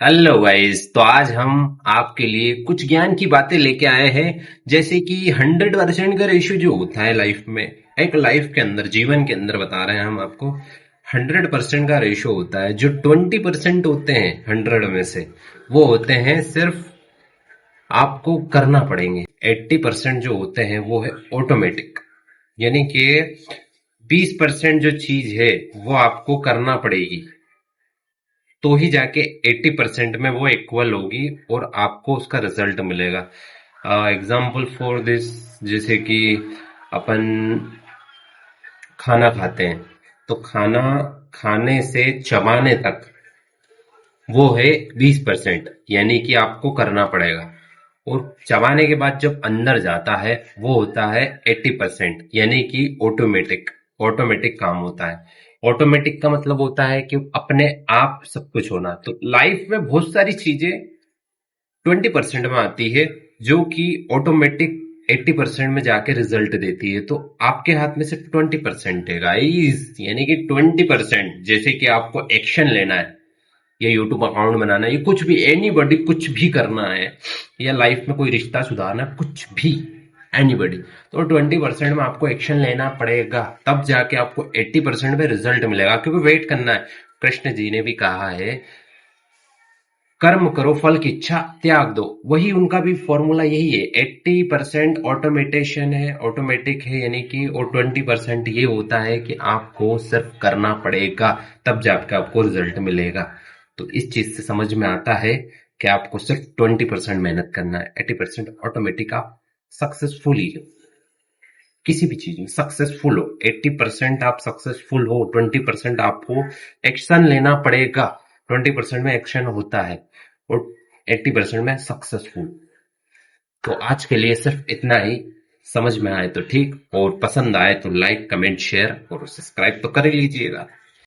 Hello guys. तो आज हम आपके लिए कुछ ज्ञान की बातें लेके आए हैं। जैसे कि 100% का रेशियो जो होता है लाइफ में, एक लाइफ के अंदर, जीवन के अंदर बता रहे हैं हम आपको। 100% का रेशियो होता है। जो 20% होते हैं 100 में से, वो होते हैं सिर्फ आपको करना पड़ेंगे। 80% जो होते हैं वो है ऑटोमेटिक। यानी कि 20% जो चीज है वो आपको करना पड़ेगी, तो ही जाके 80% में वो इक्वल होगी और आपको उसका रिजल्ट मिलेगा। एग्जाम्पल फॉर दिस, जैसे कि अपन खाना खाते हैं, तो खाना खाने से चबाने तक वो है 20%, यानी कि आपको करना पड़ेगा। और चबाने के बाद जब अंदर जाता है वो होता है 80%, यानी कि ऑटोमेटिक। ऑटोमेटिक काम होता है। ऑटोमेटिक का मतलब होता है कि अपने आप सब कुछ होना। तो लाइफ में बहुत सारी चीजें 20% में आती है, जो कि ऑटोमेटिक 80% में जाके रिजल्ट देती है। तो आपके हाथ में सिर्फ 20% है गाइस, यानी कि 20%। जैसे कि आपको एक्शन लेना है, या यूट्यूब अकाउंट बनाना है, या कुछ भी, एनीबॉडी कुछ भी करना है, या लाइफ में कोई रिश्ता सुधारना है, कुछ भी, एनीबॉडी, तो 20% में आपको एक्शन लेना पड़ेगा, तब जाके आपको 80% में रिजल्ट मिलेगा। क्योंकि वेट करना है। कृष्ण जी ने भी कहा है, कर्म करो फल की इच्छा त्याग दो। वही उनका भी फॉर्मूला यही है। 80% ऑटोमेटेशन है, ऑटोमेटिक है, यानी कि, और 20% ये होता है कि आपको सिर्फ करना पड़ेगा, तब जाकर आपको रिजल्ट मिलेगा। तो इस चीज से समझ में आता है कि आपको सिर्फ 20% मेहनत करना है, 80% ऑटोमेटिक। आप सक्सेसफुली हो, किसी भी चीज में सक्सेसफुल हो। 80% आप सक्सेसफुल हो, 20% आपको एक्शन लेना पड़ेगा। 20% में एक्शन होता है और 80% में सक्सेसफुल। तो आज के लिए सिर्फ इतना ही। समझ में आए तो ठीक, और पसंद आए तो लाइक कमेंट शेयर और सब्सक्राइब तो कर ही लीजिएगा।